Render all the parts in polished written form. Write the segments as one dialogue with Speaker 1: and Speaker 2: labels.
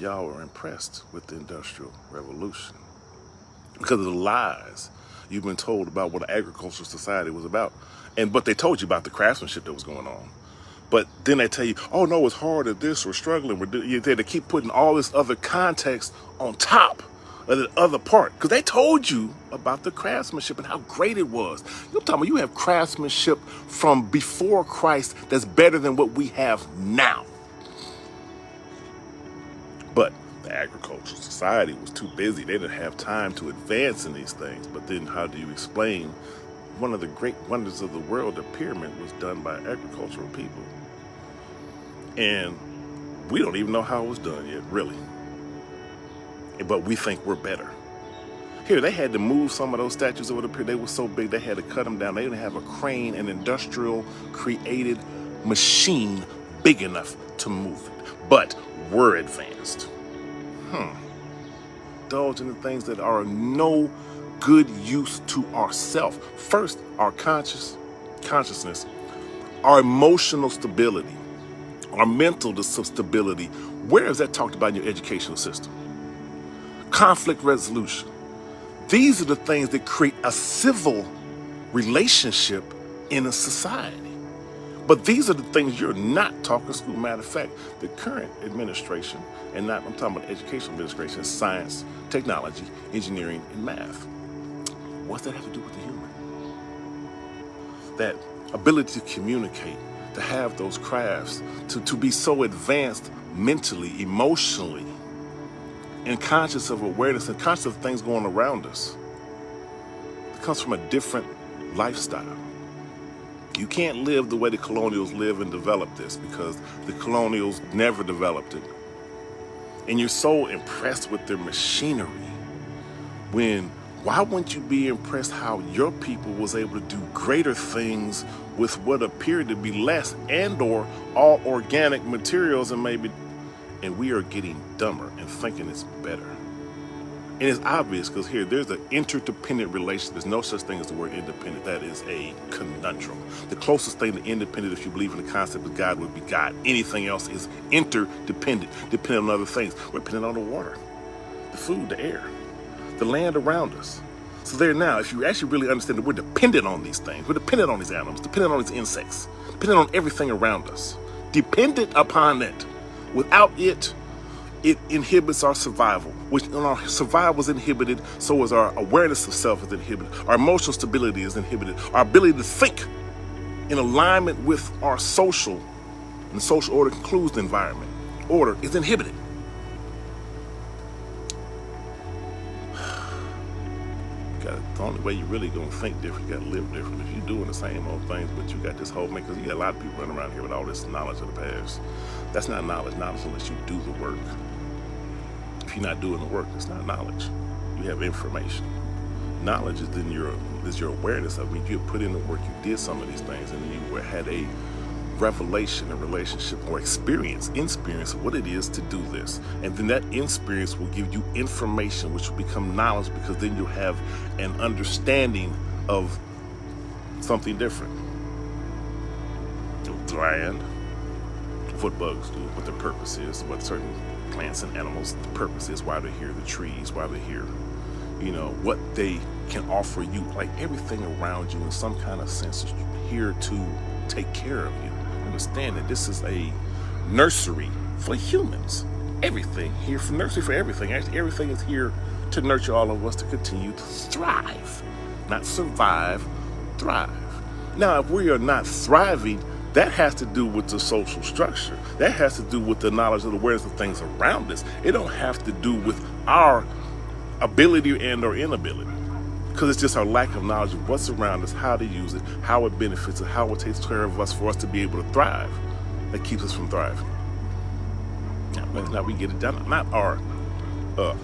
Speaker 1: Y'all were impressed with the Industrial Revolution because of the lies you've been told about what an agricultural society was about. But they told you about the craftsmanship that was going on. But then they tell you, oh no, it's hard at this, we're struggling. They keep putting all this other context on top of the other part. Because they told you about the craftsmanship and how great it was. You're talking about you have craftsmanship from before Christ that's better than what we have now. But the agricultural society was too busy. They didn't have time to advance in these things. But then how do you explain one of the great wonders of the world, the pyramid, was done by agricultural people? And we don't even know how it was done yet, really. But we think we're better. Here, they had to move some of those statues over the pyramid. They were so big, they had to cut them down. They didn't have a crane, an industrial created machine big enough to move it. But we're advanced. Indulge in the things that are no good use to ourself. First, our consciousness, our emotional stability, our mental stability. Where is that talked about in your educational system? Conflict resolution. These are the things that create a civil relationship in a society. But these are the things you're not taught in school. Matter of fact, the current administration, and I'm talking about educational administration, science, technology, engineering, and math. What's that have to do with the human? That ability to communicate, to have those crafts, to be so advanced mentally, emotionally, and conscious of awareness and conscious of things going around us. It comes from a different lifestyle. You can't live the way the colonials live and develop this because the colonials never developed it. And you're so impressed with their machinery why wouldn't you be impressed how your people was able to do greater things with what appeared to be less and or all organic materials and we are getting dumber and thinking it's better. And it's obvious because here, there's an interdependent relation. There's no such thing as the word independent. That is a conundrum. The closest thing to independent, if you believe in the concept of God, would be God. Anything else is interdependent, dependent on other things. We're dependent on the water, the food, the air, the land around us. So there now, if you actually really understand that we're dependent on these things, we're dependent on these animals, dependent on these insects, dependent on everything around us, dependent upon it. Without it, it inhibits our survival. When our survival is inhibited, so is our awareness of self is inhibited. Our emotional stability is inhibited. Our ability to think in alignment with our social order concludes the environment. Order is inhibited. The only way you're really gonna think different, you gotta live different. If you're doing the same old things, but you got this whole because you got a lot of people running around here with all this knowledge of the past. That's not knowledge. Knowledge unless you do the work. If you're not doing the work, it's not knowledge. You have information. Knowledge is then your awareness of it. You put in the work, you did some of these things, and then you had a revelation, a relationship, or experience of what it is to do this. And then that experience will give you information, which will become knowledge, because then you'll have an understanding of something different. The land, what bugs do, what their purpose is, what certain plants and animals, the purpose is, why they're here, the trees, why they're here, what they can offer you. Like everything around you in some kind of sense is here to take care of you. Understand that this is a nursery for humans. Everything here for nursery for everything. Actually, everything is here to nurture all of us to continue to thrive, not survive, thrive. Now, if we are not thriving, that has to do with the social structure. That has to do with the knowledge and awareness of things around us. It don't have to do with our ability and or inability. Because it's just our lack of knowledge of what's around us, how to use it, how it benefits us, how it takes care of us for us to be able to thrive, that keeps us from thriving. Now we get it done. Not our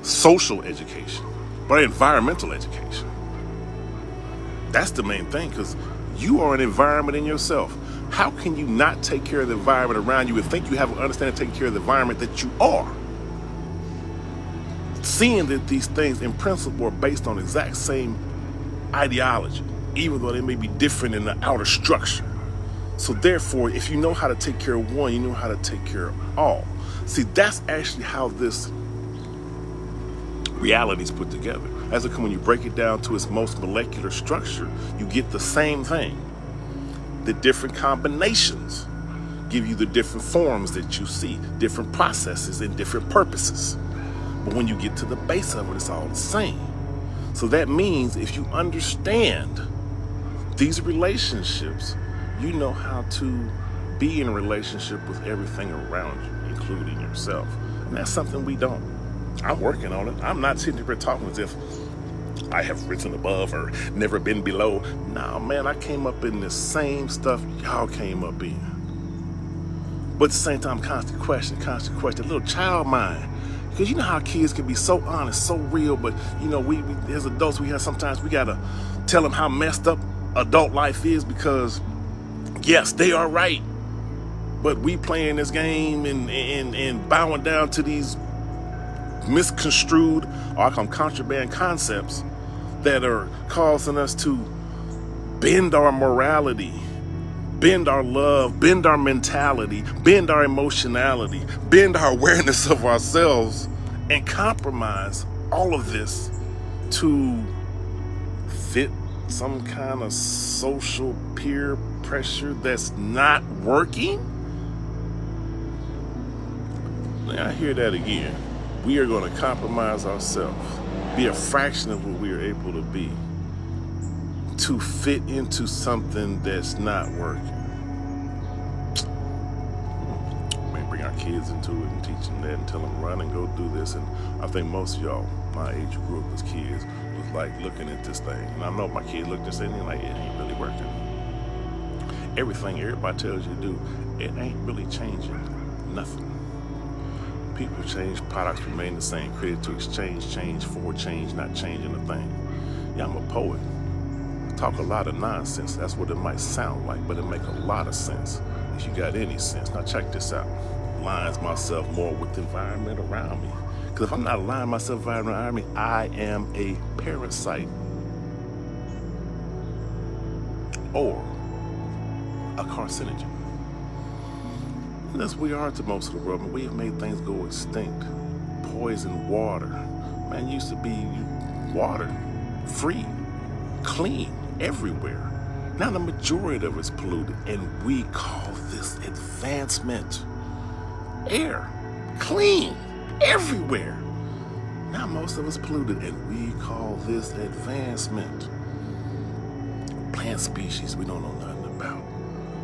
Speaker 1: social education, but our environmental education. That's the main thing, because you are an environment in yourself. How can you not take care of the environment around you and think you have an understanding of taking care of the environment that you are? Seeing that these things in principle are based on the exact same ideology, even though they may be different in the outer structure. So therefore, if you know how to take care of one, you know how to take care of all. See, that's actually how this reality is put together. When you break it down to its most molecular structure, you get the same thing. The different combinations give you the different forms that you see, different processes and different purposes. But when you get to the base of it, it's all the same. So that means if you understand these relationships, you know how to be in a relationship with everything around you, including yourself. And that's something we don't. I'm working on it. I'm not sitting here talking as if I have risen above or never been below. No, man, I came up in the same stuff y'all came up in. But at the same time, constant question, little child mind. Because you know how kids can be so honest, so real, but you know, we as adults, sometimes we gotta tell them how messed up adult life is, because yes, they are right. But we playing this game and bowing down to these misconstrued, or I call them contraband concepts, that are causing us to bend our morality, bend our love, bend our mentality, bend our emotionality, bend our awareness of ourselves, and compromise all of this to fit some kind of social peer pressure that's not working. Now I hear that again. We are going to compromise ourselves, be a fraction of what we are able to be, to fit into something that's not working. We bring our kids into it and teach them that and tell them run and go do this. And I think most of y'all, my age, who grew up as kids, was like looking at this thing. And I know my kid looked at this and like, it ain't really working. Everything everybody tells you to do, it ain't really changing nothing. People change, products remain the same. Created to exchange, change for change, not changing a thing. Yeah, I'm a poet. I talk a lot of nonsense. That's what it might sound like, but it make a lot of sense if you got any sense. Now check this out. Aligns myself more with the environment around me. Because if I'm not aligning myself with the environment around me, I am a parasite or a carcinogen. And that's we are to most of the world. We have made things go extinct. Poison water. Man, used to be water, free, clean, everywhere. Now the majority of it's polluted, and we call this advancement. Air, clean, everywhere. Now most of it's polluted, and we call this advancement. Plant species we don't know nothing about.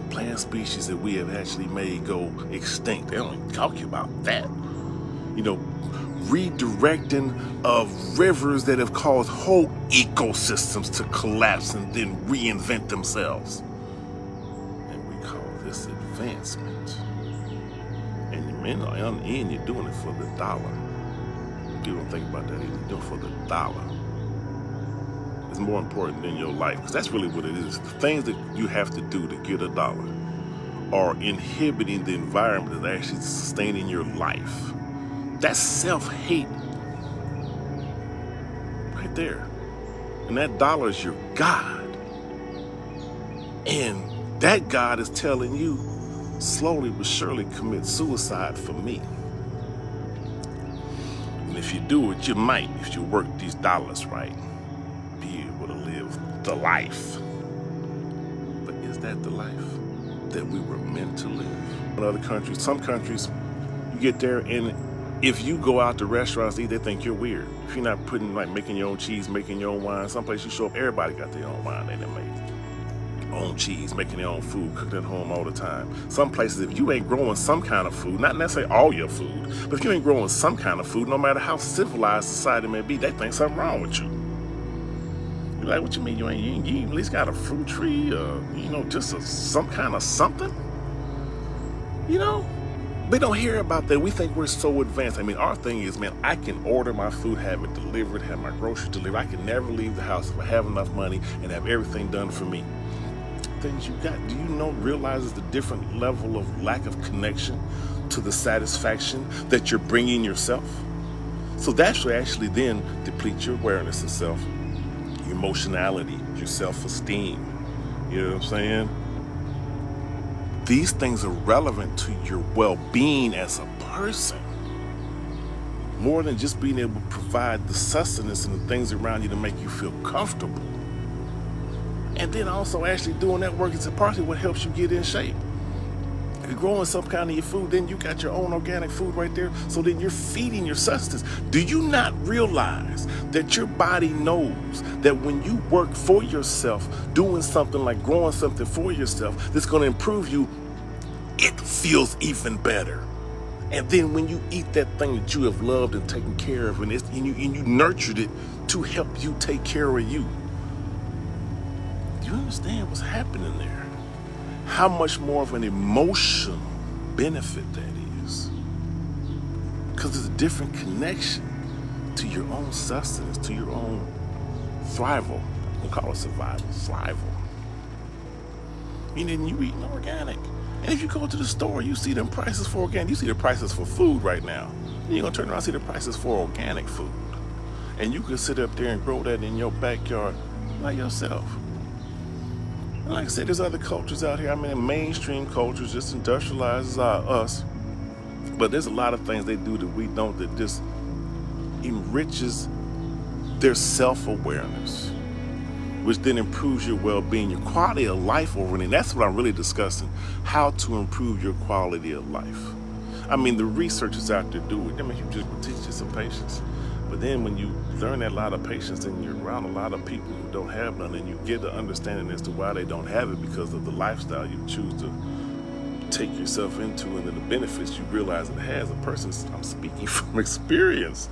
Speaker 1: Plant species that we have actually made go extinct. They don't even talk about that. You know, redirecting of rivers that have caused whole ecosystems to collapse and then reinvent themselves. And we call this advancement. And in the end, you're doing it for the dollar. You don't think about that either. You're doing it for the dollar. It's more important than your life, because that's really what it is. The things that you have to do to get a dollar are inhibiting the environment that's actually sustaining your life. That's self-hate right there. And that dollar is your God. And that God is telling you, slowly but surely commit suicide for me. And if you do it, you might, if you work these dollars right, be able to live the life. But is that the life that we were meant to live? In other countries, some countries, you get there and if you go out to restaurants to eat, they think you're weird. If you're not making your own cheese, making your own wine, someplace you show up, everybody got their own wine they done made. Own cheese, making their own food, cooking at home all the time. Some places, if you ain't growing some kind of food, not necessarily all your food, but if you ain't growing some kind of food, no matter how civilized society may be, they think something wrong with you. You're like, what you mean you at least got a fruit tree, just some kind of something? You know? They don't hear about that. We think we're so advanced. I mean, our thing is, man, I can order my food, have it delivered, have my groceries delivered. I can never leave the house if I have enough money and have everything done for me. Things you got, do you realizes the different level of lack of connection to the satisfaction that you're bringing yourself? So that should actually then deplete your awareness of self, your emotionality, your self-esteem. You know what I'm saying? these things are relevant to your well-being as a person, more than just being able to provide the sustenance and the things around you to make you feel comfortable. And then also actually doing that work is partly what helps you get in shape. If you're growing some kind of your food, then you got your own organic food right there. So then you're feeding your sustenance. Do you not realize that your body knows that when you work for yourself, doing something like growing something for yourself that's going to improve you, it feels even better? And then when you eat that thing that you have loved and taken care of, and you nurtured it to help you take care of you, do you understand what's happening there? How much more of an emotional benefit that is. Because it's a different connection to your own sustenance, to your own thrival. We'll call it survival, thrival. Meaning you eating organic. And if you go to the store, you see them prices for organic. You see the prices for food right now. And you're going to turn around and see the prices for organic food. And you can sit up there and grow that in your backyard by yourself. And like I said, there's other cultures out here. I mean, mainstream cultures just industrializes us. But there's a lot of things they do that we don't, that just enriches their self-awareness, which then improves your well-being, your quality of life overall. And that's what I'm really discussing, how to improve your quality of life. I mean, the research is out there doing it. I mean, you just teach you some patience. But then when you learn that lot of patience and you're around a lot of people who don't have none, and you get the understanding as to why they don't have it because of the lifestyle you choose to take yourself into and then the benefits you realize it has. I'm speaking from experience.